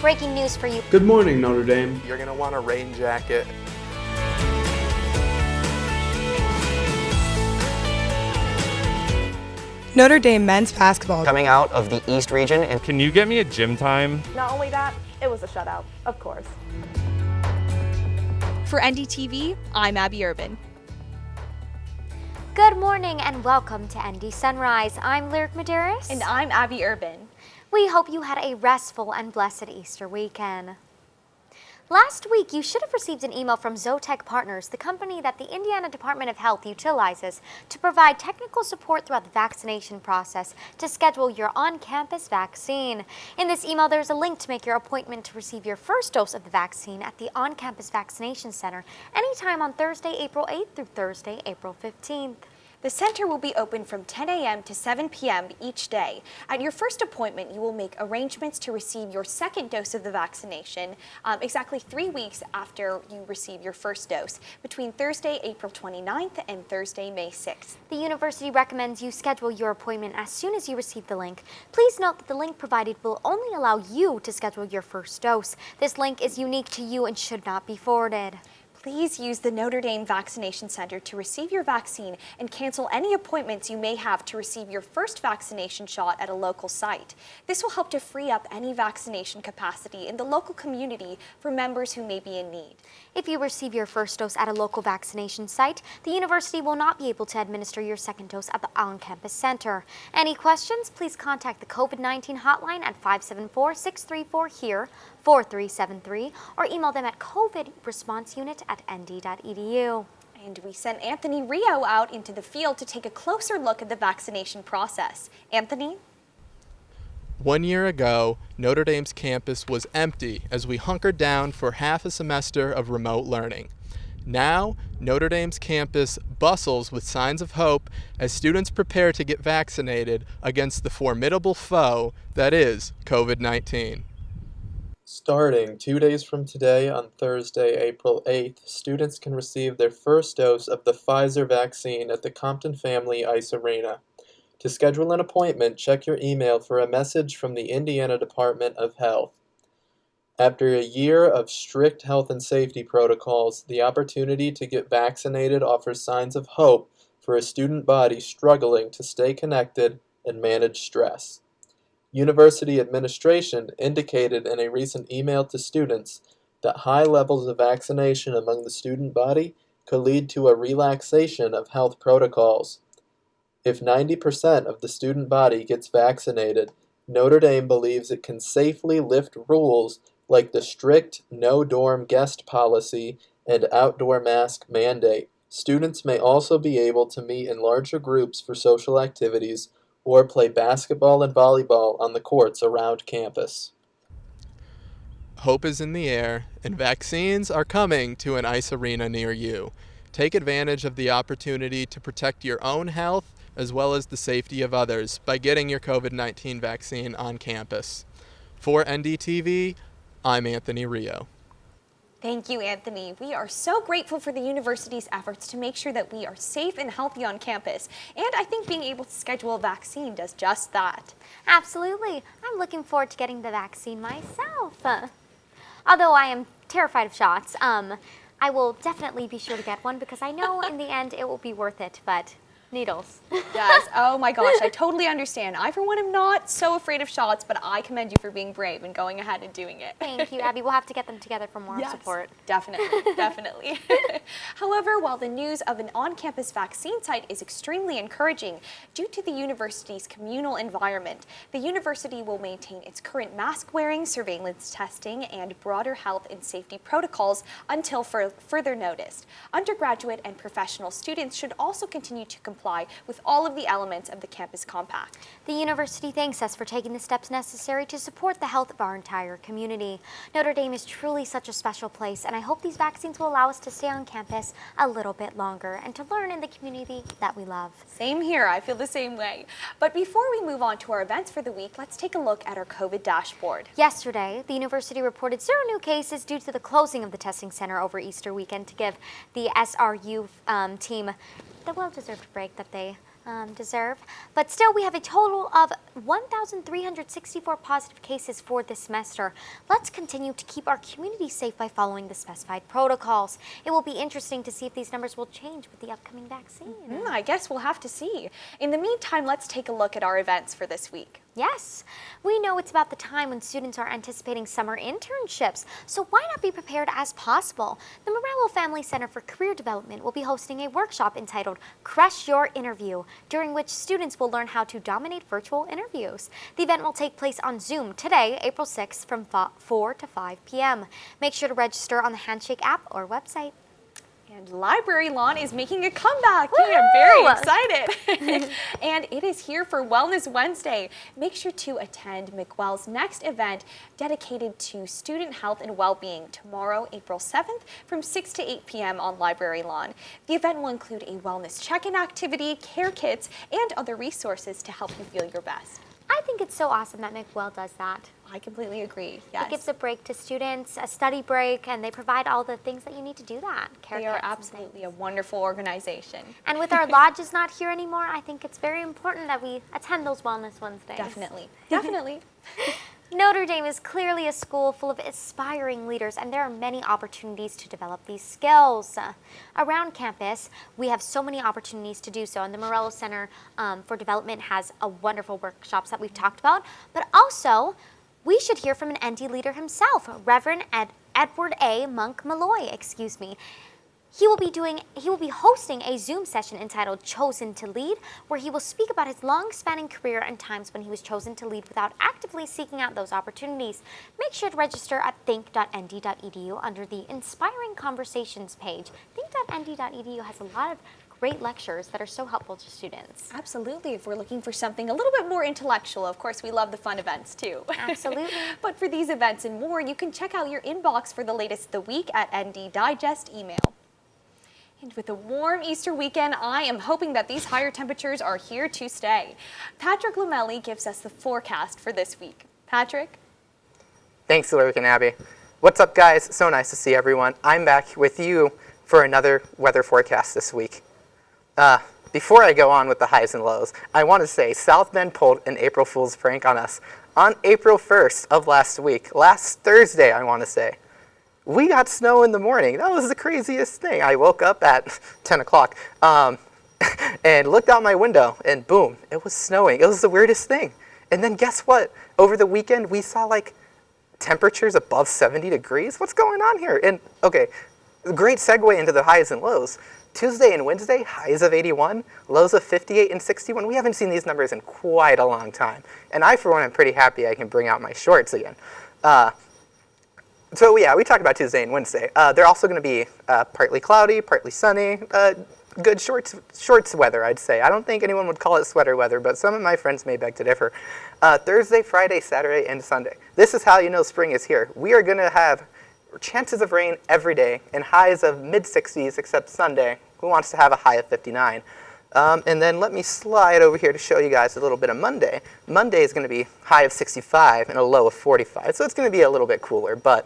breaking news for you. Good morning, Notre Dame. You're going to want a rain jacket. Notre Dame men's basketball coming out of the East region. And can you get me a gym time? Not only that, it was a shutout, of course. For NDTV, I'm Abby Urban. Good morning and welcome to ND Sunrise. I'm Lyric Medeiros. And I'm Abby Urban. We hope you had a restful and blessed Easter weekend. Last week, you should have received an email from Zotec Partners, the company that the Indiana Department of Health utilizes to provide technical support throughout the vaccination process to schedule your on-campus vaccine. In this email, there's a link to make your appointment to receive your first dose of the vaccine at the on-campus vaccination center anytime on Thursday, April 8th through Thursday, April 15th. The center will be open from 10 a.m. to 7 p.m. each day. At your first appointment, you will make arrangements to receive your second dose of the vaccination exactly 3 weeks after you receive your first dose, between Thursday, April 29th and Thursday, May 6th. The university recommends you schedule your appointment as soon as you receive the link. Please note that the link provided will only allow you to schedule your first dose. This link is unique to you and should not be forwarded. Please use the Notre Dame Vaccination Center to receive your vaccine and cancel any appointments you may have to receive your first vaccination shot at a local site. This will help to free up any vaccination capacity in the local community for members who may be in need. If you receive your first dose at a local vaccination site, the university will not be able to administer your second dose at the on-campus center. Any questions, please contact the COVID-19 hotline at 574-634-HERE, 4373, or email them at covidresponseunit@nd.edu. And we sent Anthony Rio out into the field to take a closer look at the vaccination process. Anthony? 1 year ago, Notre Dame's campus was empty as we hunkered down for half a semester of remote learning. Now, Notre Dame's campus bustles with signs of hope as students prepare to get vaccinated against the formidable foe that is COVID-19. Starting 2 days from today on Thursday, April 8th, students can receive their first dose of the Pfizer vaccine at the Compton Family Ice Arena. To schedule an appointment, check your email for a message from the Indiana Department of Health. After a year of strict health and safety protocols, the opportunity to get vaccinated offers signs of hope for a student body struggling to stay connected and manage stress. University administration indicated in a recent email to students that high levels of vaccination among the student body could lead to a relaxation of health protocols. If 90% of the student body gets vaccinated, Notre Dame believes it can safely lift rules like the strict no-dorm guest policy and outdoor mask mandate. Students may also be able to meet in larger groups for social activities or play basketball and volleyball on the courts around campus. Hope is in the air, and vaccines are coming to an ice arena near you. Take advantage of the opportunity to protect your own health as well as the safety of others by getting your COVID-19 vaccine on campus. For NDTV, I'm Anthony Rio. Thank you, Anthony. We are so grateful for the university's efforts to make sure that we are safe and healthy on campus. And I think being able to schedule a vaccine does just that. Absolutely. I'm looking forward to getting the vaccine myself. Although I am terrified of shots, I will definitely be sure to get one because I know in the end it will be worth it, but needles. Yes. Oh my gosh, I totally understand. I, for one, am not so afraid of shots, but I commend you for being brave and going ahead and doing it. Thank you, Abby. We'll have to get them together for more support. Definitely, definitely. However, while the news of an on-campus vaccine site is extremely encouraging, due to the university's communal environment, the university will maintain its current mask wearing, surveillance testing, and broader health and safety protocols until further notice. Undergraduate and professional students should also continue to comply with all of the elements of the campus compact. The university thanks us for taking the steps necessary to support the health of our entire community. Notre Dame is truly such a special place, and I hope these vaccines will allow us to stay on campus a little bit longer and to learn in the community that we love. Same here. I feel the same way. But before we move on to our events for the week, let's take a look at our COVID dashboard. Yesterday, the university reported 0 new cases due to the closing of the testing center over Easter weekend to give the SRU team the well-deserved break that they deserve. But still, we have a total of 1,364 positive cases for this semester. Let's continue to keep our community safe by following the specified protocols. It will be interesting to see if these numbers will change with the upcoming vaccine. I guess we'll have to see. In the meantime, let's take a look at our events for this week. Yes, we know it's about the time when students are anticipating summer internships, so why not be prepared as possible? The Morello Family Center for Career Development will be hosting a workshop entitled Crush Your Interview, during which students will learn how to dominate virtual interviews. The event will take place on Zoom today, April 6th from 4 to 5 p.m. Make sure to register on the Handshake app or website. And Library Lawn is making a comeback. We are very excited. And it is here for Wellness Wednesday. Make sure to attend McWell's next event dedicated to student health and well-being tomorrow, April 7th from 6 to 8 p.m. on Library Lawn. The event will include a wellness check-in activity, care kits, and other resources to help you feel your best. I think it's so awesome that McWell does that. I completely agree. Yes. It gives a break to students, a study break, and they provide all the things that you need to do that. They are absolutely a wonderful organization. And with our lodges not here anymore, I think it's very important that we attend those Wellness Wednesdays. Definitely. Definitely. Notre Dame is clearly a school full of aspiring leaders, and there are many opportunities to develop these skills. Around campus, we have so many opportunities to do so, and the Morello Center for Development has a wonderful workshops that we've talked about, but also we should hear from an ND leader himself, Reverend Edward A. Monk Malloy, He will be hosting a Zoom session entitled Chosen to Lead, where he will speak about his long-spanning career and times when he was chosen to lead without actively seeking out those opportunities. Make sure to register at think.nd.edu under the Inspiring Conversations page. Think.nd.edu has a lot of great lectures that are so helpful to students. Absolutely. If we're looking for something a little bit more intellectual, of course, we love the fun events too. Absolutely. But for these events and more, you can check out your inbox for the latest of the week at ND Digest email. And with a warm Easter weekend, I am hoping that these higher temperatures are here to stay. Patrick Lomeli gives us the forecast for this week. Patrick? Thanks, Lyric and Abby. What's up, guys? So nice to see everyone. I'm back with you for another weather forecast this week. Before I go on with the highs and lows, I want to say South Bend pulled an April Fool's prank on us on April 1st of last week. Last Thursday, I want to say. We got snow in the morning. That was the craziest thing. I woke up at 10 o'clock and looked out my window, and boom, it was snowing. It was the weirdest thing. And then guess what? Over the weekend, we saw like temperatures above 70 degrees. What's going on here? And okay, great segue into the highs and lows. Tuesday and Wednesday, highs of 81, lows of 58 and 61. We haven't seen these numbers in quite a long time. And I, for one, am pretty happy I can bring out my shorts again. So yeah, we talked about Tuesday and Wednesday. They're also going to be partly cloudy, partly sunny, good shorts weather, I'd say. I don't think anyone would call it sweater weather, but some of my friends may beg to differ. Thursday, Friday, Saturday, and Sunday. This is how you know spring is here. We are going to have chances of rain every day and highs of mid-60s, except Sunday, who wants to have a high of 59. And then let me slide over here to show you guys a little bit of Monday. Monday is going to be high of 65 and a low of 45, so it's going to be a little bit cooler. But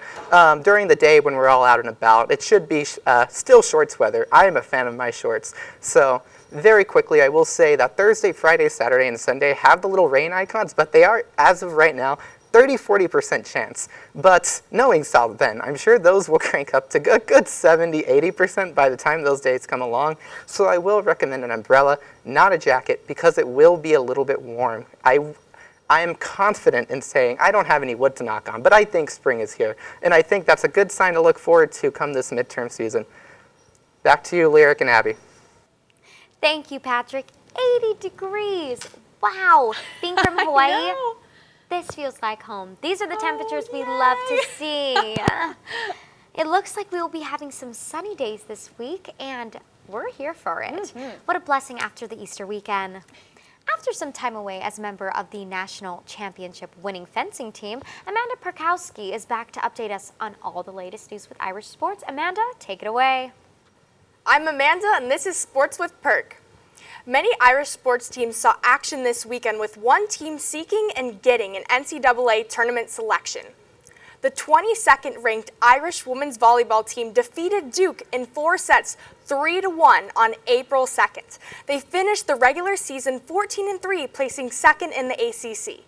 during the day when we're all out and about, it should be still shorts weather. I am a fan of my shorts. So very quickly, I will say that Thursday, Friday, Saturday, and Sunday have the little rain icons, but they are, as of right now, 30-40% chance. But knowing South Bend, I'm sure those will crank up to a good 70-80% by the time those days come along. So I will recommend an umbrella, not a jacket, because it will be a little bit warm. I am confident in saying I don't have any wood to knock on, but I think spring is here. And I think that's a good sign to look forward to come this midterm season. Back to you, Lyric and Abby. Thank you, Patrick. 80 degrees. Wow. Being from Hawaii, this feels like home. These are the temperatures we love to see. It looks like we will be having some sunny days this week, and we're here for it. What a blessing after the Easter weekend. After some time away as a member of the national championship winning fencing team, Amanda Pirkowski is back to update us on all the latest news with Irish sports. Amanda, take it away. I'm Amanda, and this is Sports with Perk. Many Irish sports teams saw action this weekend with one team seeking and getting an NCAA tournament selection. The 22nd ranked Irish women's volleyball team defeated Duke in 4 sets 3-1 on April 2nd. They finished the regular season 14-3, placing second in the ACC.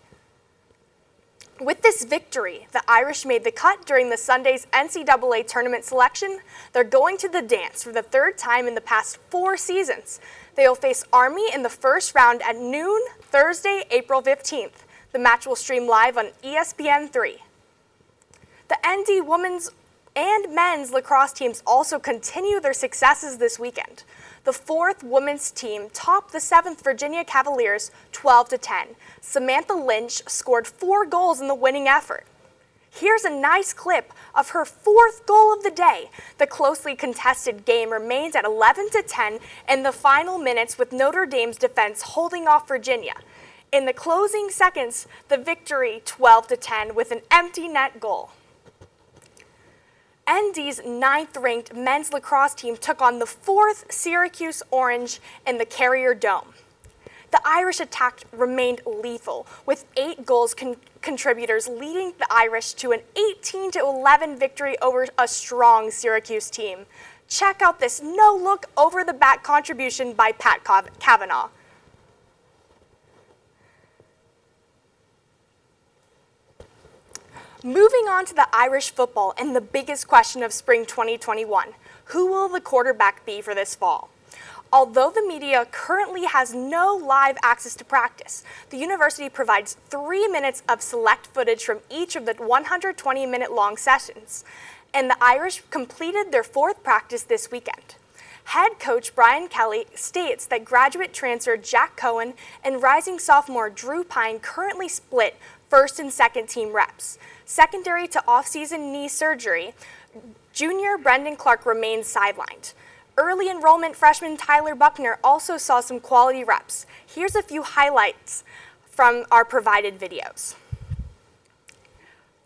With this victory, the Irish made the cut during the Sunday's NCAA tournament selection. They're going to the dance for the 3rd time in the past 4 seasons. They will face Army in the first round at noon, Thursday, April 15th. The match will stream live on ESPN3. The ND women's and men's lacrosse teams also continue their successes this weekend. The 4th women's team topped the 7th Virginia Cavaliers 12-10. Samantha Lynch scored 4 goals in the winning effort. Here's a nice clip of her 4th goal of the day. The closely contested game remains at 11-10 in the final minutes, with Notre Dame's defense holding off Virginia. In the closing seconds, the victory 12-10 with an empty net goal. ND's 9th-ranked men's lacrosse team took on the 4th Syracuse Orange in the Carrier Dome. The Irish attack remained lethal, with 8 goals contributors leading the Irish to an 18-11 victory over a strong Syracuse team. Check out this no-look over-the-back contribution by Pat Kavanaugh. Moving on to the Irish football and the biggest question of spring 2021, who will the quarterback be for this fall? Although the media currently has no live access to practice, the university provides 3 minutes of select footage from each of the 120-minute-long sessions, and the Irish completed their 4th practice this weekend. Head coach Brian Kelly states that graduate transfer Jack Cohen and rising sophomore Drew Pine currently split 1st and 2nd team reps. Secondary to off-season knee surgery, junior Brendan Clark remains sidelined. Early enrollment freshman Tyler Buckner also saw some quality reps. Here's a few highlights from our provided videos.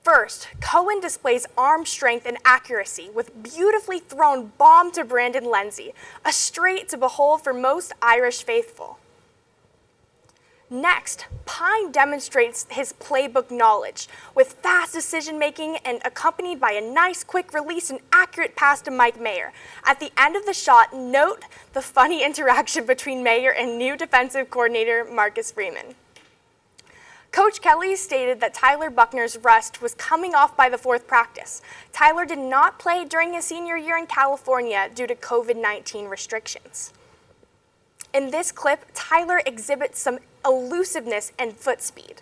First, Cohen displays arm strength and accuracy with beautifully thrown bomb to Brandon Lindsay, a straight to behold for most Irish faithful. Next, Pine demonstrates his playbook knowledge with fast decision-making and accompanied by a nice quick release and accurate pass to Mike Mayer. At the end of the shot, note the funny interaction between Mayer and new defensive coordinator Marcus Freeman. Coach Kelly stated that Tyler Buckner's rust was coming off by the 4th practice. Tyler did not play during his senior year in California due to COVID-19 restrictions. In this clip, Tyler exhibits some elusiveness and foot speed.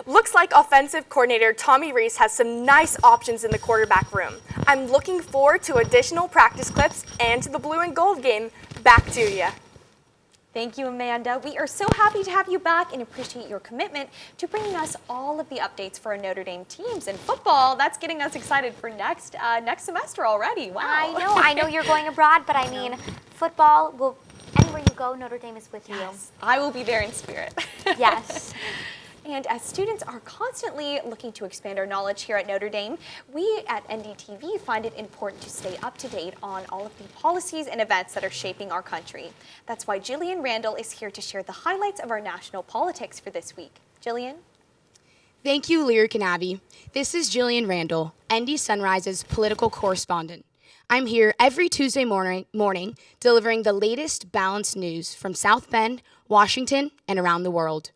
Looks like offensive coordinator Tommy Reese has some nice options in the quarterback room. I'm looking forward to additional practice clips and to the blue and gold game. Back to you. Thank you, Amanda. We are so happy to have you back and appreciate your commitment to bringing us all of the updates for our Notre Dame teams and football. That's getting us excited for next semester already. Wow. I know you're going abroad, but I mean, football will. Anywhere you go, Notre Dame is with you. Yes, I will be there in spirit. Yes. And as students are constantly looking to expand our knowledge here at Notre Dame, we at NDTV find it important to stay up to date on all of the policies and events that are shaping our country. That's why Jillie Randle is here to share the highlights of our national politics for this week. Jillian? Thank you, Lyric and Abby. This is Jillian Randle, ND Sunrise's political correspondent. I'm here every Tuesday morning delivering the latest balanced news from South Bend, Washington, and around the world.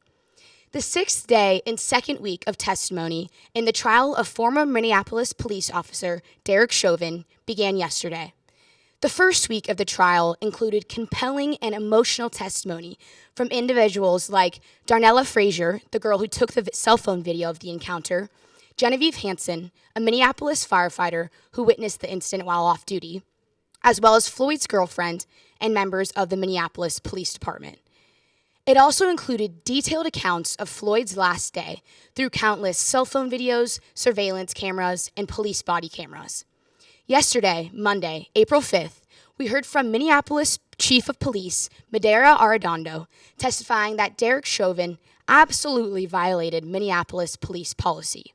The 6th day and 2nd week of testimony in the trial of former Minneapolis police officer Derek Chauvin began yesterday. The first week of the trial included compelling and emotional testimony from individuals like Darnella Frazier, the girl who took the cell phone video of the encounter, Genevieve Hansen, a Minneapolis firefighter who witnessed the incident while off duty, as well as Floyd's girlfriend and members of the Minneapolis Police Department. It also included detailed accounts of Floyd's last day through countless cell phone videos, surveillance cameras, and police body cameras. Yesterday, Monday, April 5th, we heard from Minneapolis Chief of Police Madera Arredondo testifying that Derek Chauvin absolutely violated Minneapolis police policy.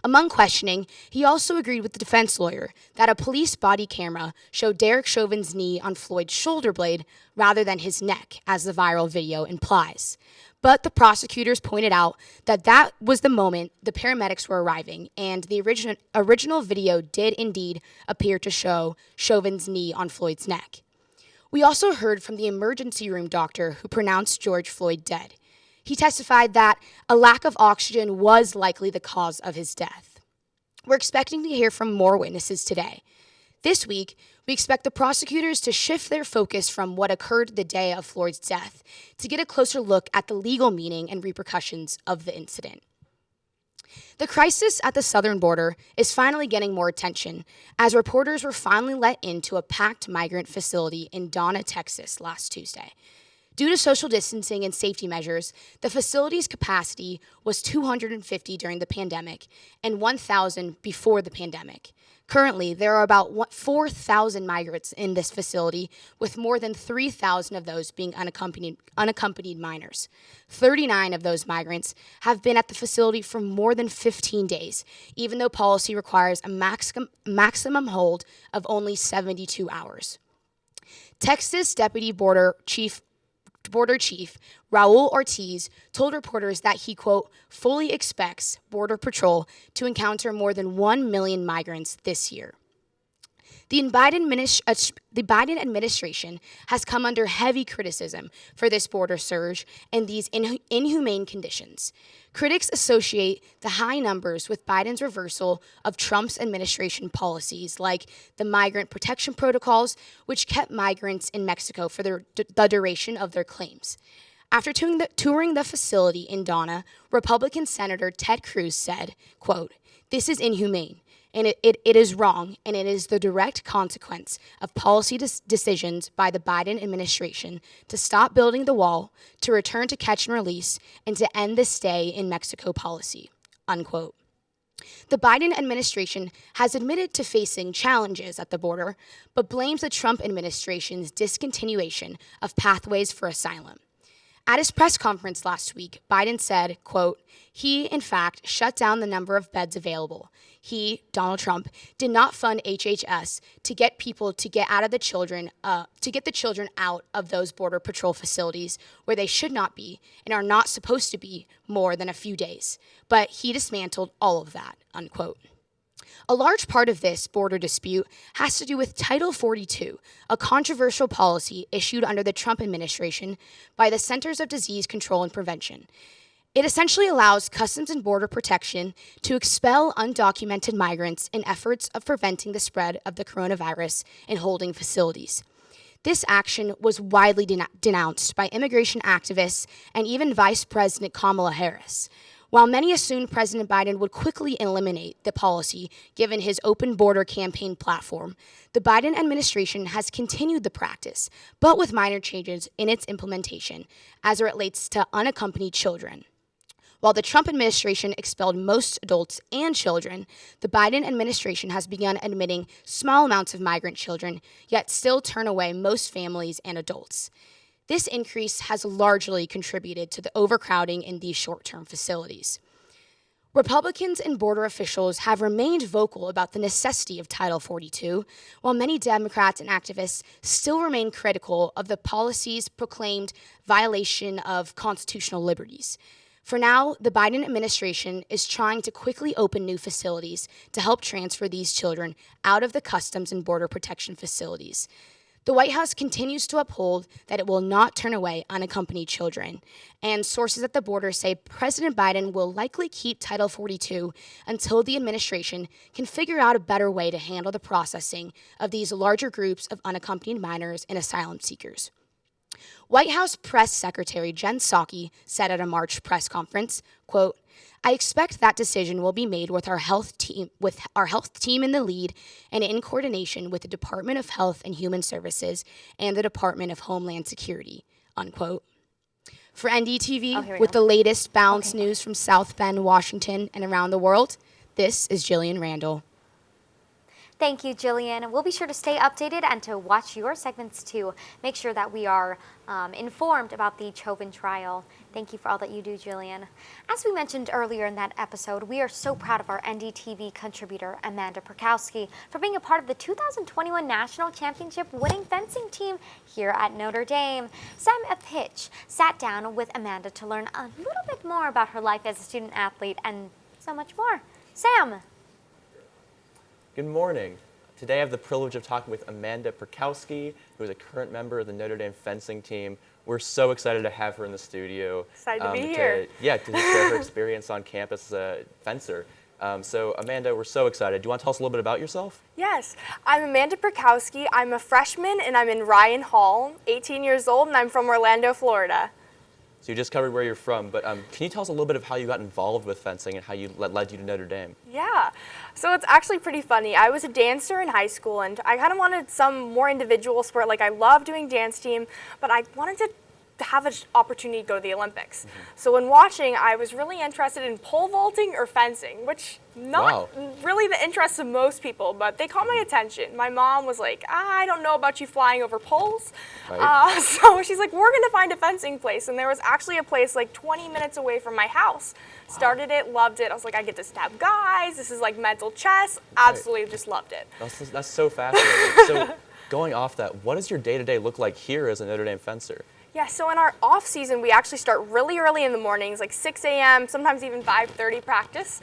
Among questioning, he also agreed with the defense lawyer that a police body camera showed Derek Chauvin's knee on Floyd's shoulder blade rather than his neck, as the viral video implies. But the prosecutors pointed out that that was the moment the paramedics were arriving, and the original video did indeed appear to show Chauvin's knee on Floyd's neck. We also heard from the emergency room doctor who pronounced George Floyd dead. He testified that a lack of oxygen was likely the cause of his death. We're expecting to hear from more witnesses today. This week, we expect the prosecutors to shift their focus from what occurred the day of Floyd's death to get a closer look at the legal meaning and repercussions of the incident. The crisis at the southern border is finally getting more attention as reporters were finally let into a packed migrant facility in Donna, Texas last Tuesday. Due to social distancing and safety measures, the facility's capacity was 250 during the pandemic and 1,000 before the pandemic. Currently, there are about 4,000 migrants in this facility, with more than 3,000 of those being unaccompanied minors. 39 of those migrants have been at the facility for more than 15 days, even though policy requires a maximum hold of only 72 hours. Texas Deputy Border Chief Raul Ortiz told reporters that he, quote, fully expects Border Patrol to encounter more than 1 million migrants this year. The Biden administration has come under heavy criticism for this border surge and these inhumane conditions. Critics associate the high numbers with Biden's reversal of Trump's administration policies, like the migrant protection protocols, which kept migrants in Mexico for the duration of their claims. After touring the facility in Donna, Republican Senator Ted Cruz said, quote, "This is inhumane. And it is wrong, and it is the direct consequence of policy decisions by the Biden administration to stop building the wall, to return to catch and release, and to end the stay in Mexico policy," unquote. The Biden administration has admitted to facing challenges at the border, but blames the Trump administration's discontinuation of pathways for asylum. At his press conference last week, Biden said, quote, he, in fact, shut down the number of beds available. He, Donald Trump, did not fund HHS to get people to get the children out of those Border Patrol facilities where they should not be and are not supposed to be more than a few days. But he dismantled all of that, unquote. A large part of this border dispute has to do with Title 42, a controversial policy issued under the Trump administration by the Centers of Disease Control and Prevention. It essentially allows Customs and Border Protection to expel undocumented migrants in efforts of preventing the spread of the coronavirus in holding facilities. This action was widely denounced by immigration activists and even Vice President Kamala Harris. While many assumed President Biden would quickly eliminate the policy given his open border campaign platform, the Biden administration has continued the practice, but with minor changes in its implementation as it relates to unaccompanied children. While the Trump administration expelled most adults and children, the Biden administration has begun admitting small amounts of migrant children, yet still turn away most families and adults. This increase has largely contributed to the overcrowding in these short-term facilities. Republicans and border officials have remained vocal about the necessity of Title 42, while many Democrats and activists still remain critical of the policy's proclaimed violation of constitutional liberties. For now, the Biden administration is trying to quickly open new facilities to help transfer these children out of the Customs and Border Protection facilities. The White House continues to uphold that it will not turn away unaccompanied children, and sources at the border say President Biden will likely keep Title 42 until the administration can figure out a better way to handle the processing of these larger groups of unaccompanied minors and asylum seekers. White House Press Secretary Jen Psaki said at a March press conference, quote, I expect that decision will be made with our health team in the lead and in coordination with the Department of Health and Human Services and the Department of Homeland Security, unquote. For NDTV, with the latest balanced news from South Bend, Washington, and around the world, this is Jillie Randle. Thank you, Jillian. We'll be sure to stay updated and to watch your segments too. Make sure that we are informed about the Chauvin trial. Thank you for all that you do, Jillian. As we mentioned earlier in that episode, we are so proud of our NDTV contributor, Amanda Pirkowski, for being a part of the 2021 National Championship winning fencing team here at Notre Dame. Sam Eppich sat down with Amanda to learn a little bit more about her life as a student athlete and so much more. Sam. Good morning. Today I have the privilege of talking with Amanda Pirkowski, who is a current member of the Notre Dame fencing team. We're so excited to have her in the studio. Excited to be here. To share her experience on campus as a fencer. So Amanda, we're so excited. Do you want to tell us a little bit about yourself? Yes, I'm Amanda Pirkowski. I'm a freshman and I'm in Ryan Hall, 18 years old, and I'm from Orlando, Florida. So you just covered where you're from, but can you tell us a little bit of how you got involved with fencing and how you led you to Notre Dame? Yeah, so it's actually pretty funny. I was a dancer in high school and I kind of wanted some more individual sport. Like I love doing dance team, but I wanted to have an opportunity to go to the Olympics. So when watching, I was really interested in pole vaulting or fencing, which not really the interest of most people, but they caught my attention. My mom was like, I don't know about you flying over poles. Right. So she's like, we're gonna find a fencing place. And there was actually a place like 20 minutes away from my house. Started it, loved it. I was like, I get to stab guys. This is like mental chess. Absolutely just loved it. That's so fascinating. So going off that, what does your day-to-day look like here as a Notre Dame fencer? Yeah, so in our off season, we actually start really early in the mornings, like 6 a.m., sometimes even 5:30 practice.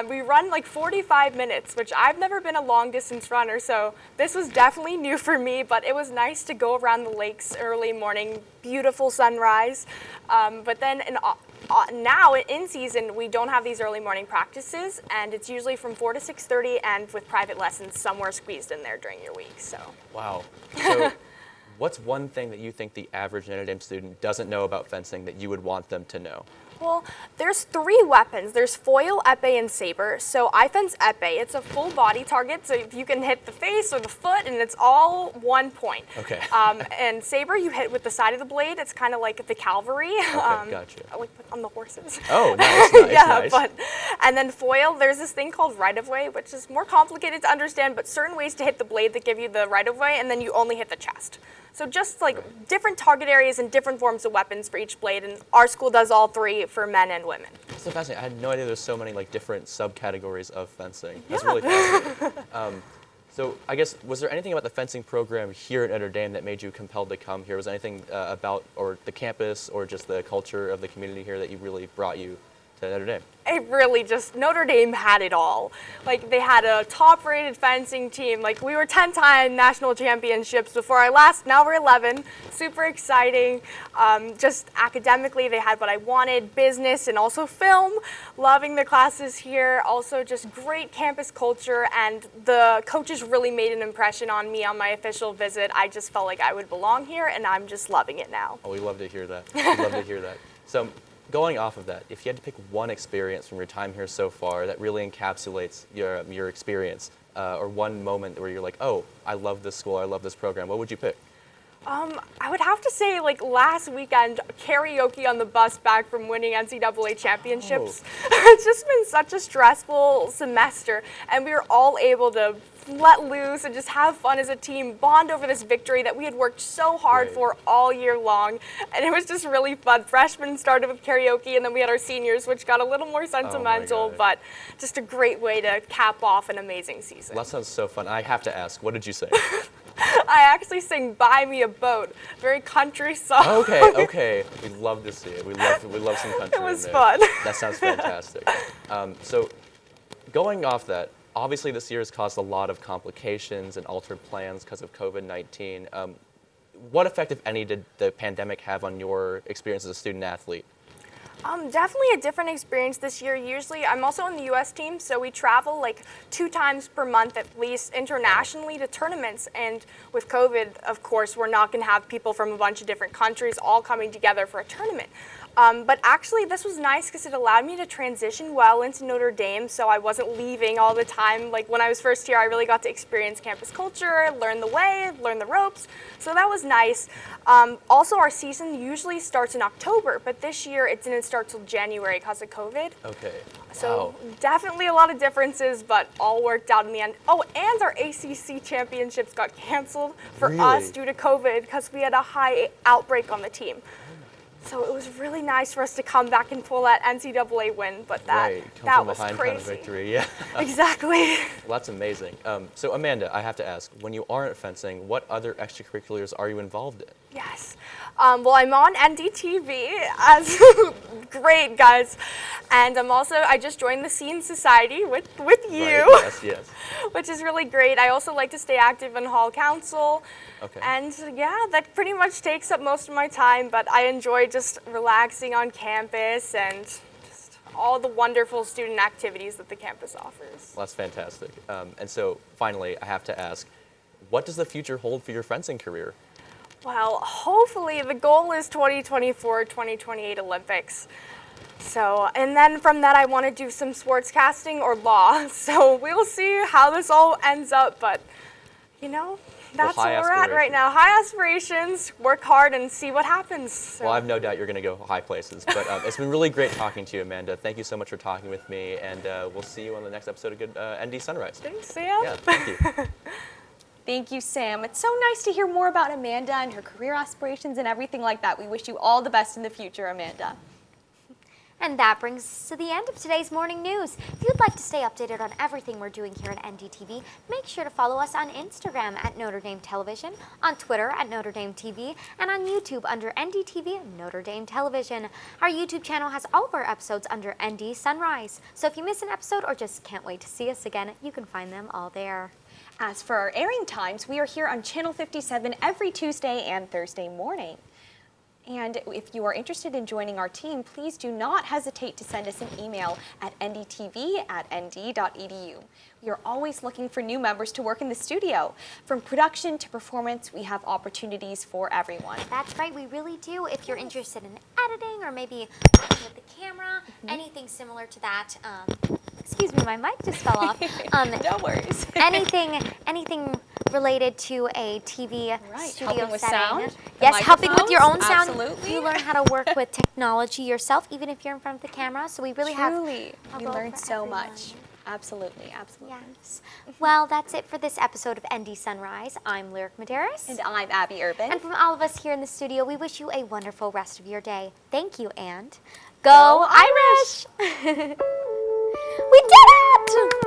We run like 45 minutes, which I've never been a long distance runner, so this was definitely new for me, but it was nice to go around the lakes early morning, beautiful sunrise. But then now in season, we don't have these early morning practices, and it's usually from 4 to 6:30 and with private lessons somewhere squeezed in there during your week, so. Wow. So what's one thing that you think the average Notre Dame student doesn't know about fencing that you would want them to know? Well, there's 3 weapons. There's foil, epee, and saber. So I fence epee. It's a full body target, so you can hit the face or the foot, and it's all 1 point. Okay. And saber, you hit with the side of the blade. It's kind of like the cavalry. Okay, gotcha. Like on the horses. Oh, nice, yeah, nice. And then foil, there's this thing called right-of-way, which is more complicated to understand, but certain ways to hit the blade that give you the right-of-way, and then you only hit the chest. So just like different target areas and different forms of weapons for each blade, and our school does all 3 for men and women. That's so fascinating. I had no idea there's so many like different subcategories of fencing. That's really fascinating. So I guess, was there anything about the fencing program here at Notre Dame that made you compelled to come here? Was there anything about or the campus or just the culture of the community here that you really brought you to Notre Dame? It really just, Notre Dame had it all. Like they had a top-rated fencing team. Like we were 10-time national championships before I last, now we're 11. Super exciting. Just academically, they had what I wanted, business and also film. Loving the classes here. Also just great campus culture, and the coaches really made an impression on me on my official visit. I just felt like I would belong here, and I'm just loving it now. Oh, we love to hear that. We love to hear that. So, going off of that, if you had to pick one experience from your time here so far that really encapsulates your experience, or one moment where you're like, oh, I love this school, I love this program, what would you pick? I would have to say, like, last weekend, karaoke on the bus back from winning NCAA championships. Oh. It's just been such a stressful semester, and we were all able to let loose and just have fun as a team, bond over this victory that we had worked so hard for all year long, and it was just really fun. Freshmen started with karaoke, and then we had our seniors, which got a little more sentimental, but just a great way to cap off an amazing season. Well, that sounds so fun. I have to ask, what did you sing? I actually sang "Buy Me a Boat," very country song. Okay. We love to see it. We love some country. It was in there. fun. That sounds fantastic. So, going off that, obviously this year has caused a lot of complications and altered plans because of COVID-19. What effect, if any, did the pandemic have on your experience as a student athlete? Definitely a different experience this year. Usually, I'm also on the U.S. team, so we travel like 2 times per month at least internationally to tournaments. And with COVID, of course, we're not going to have people from a bunch of different countries all coming together for a tournament. But actually, this was nice because it allowed me to transition well into Notre Dame, so I wasn't leaving all the time. Like when I was first here, I really got to experience campus culture, learn the way, learn the ropes, so that was nice. Also, our season usually starts in October, but this year it didn't start till January because of COVID. Okay. So definitely a lot of differences, but all worked out in the end. Oh, and our ACC championships got canceled for us due to COVID because we had a high outbreak on the team. So it was really nice for us to come back and pull that NCAA win, but that was crazy. Kind of victory, yeah. Exactly. Well, that's amazing. So Amanda, I have to ask, when you aren't fencing, what other extracurriculars are you involved in? Yes. Well, I'm on NDTV as great, guys. And I just joined the Scene Society with you. Right. Yes. Which is really great. I also like to stay active in Hall Council. Okay. And yeah, that pretty much takes up most of my time, but I enjoy just relaxing on campus and just all the wonderful student activities that the campus offers. Well, that's fantastic. And so finally, I have to ask, what does the future hold for your fencing career? Well, hopefully the goal is 2024, 2028 Olympics. So, and then from that I want to do some sportscasting or law. So we'll see how this all ends up, but you know, that's where we're at right now. High aspirations, work hard and see what happens. So. Well, I have no doubt you're going to go high places, but it's been really great talking to you, Amanda. Thank you so much for talking with me, and we'll see you on the next episode of Good ND Sunrise. Thanks, Sam. Yeah, thank you. Thank you, Sam. It's so nice to hear more about Amanda and her career aspirations and everything like that. We wish you all the best in the future, Amanda. And that brings us to the end of today's morning news. If you'd like to stay updated on everything we're doing here at NDTV, make sure to follow us on Instagram at Notre Dame Television, on Twitter at Notre Dame TV, and on YouTube under NDTV Notre Dame Television. Our YouTube channel has all of our episodes under ND Sunrise. So if you miss an episode or just can't wait to see us again, you can find them all there. As for our airing times, we are here on Channel 57 every Tuesday and Thursday morning. And if you are interested in joining our team, please do not hesitate to send us an email at ndtv@nd.edu. We are always looking for new members to work in the studio. From production to performance, we have opportunities for everyone. That's right, we really do. If you're interested in editing or maybe working with the camera, anything similar to that. Excuse me, my mic just fell off. No worries. anything related to a TV studio helping with setting. sound, yes, helping with your own sound. Absolutely. You learn how to work with technology yourself, even if you're in front of the camera. So we really Truly, have. we learn so much. Absolutely, absolutely. Yes. Well, that's it for this episode of ND Sunrise. I'm Lyric Medeiros. And I'm Abby Urban. And from all of us here in the studio, we wish you a wonderful rest of your day. Thank you, and go Irish! We did it!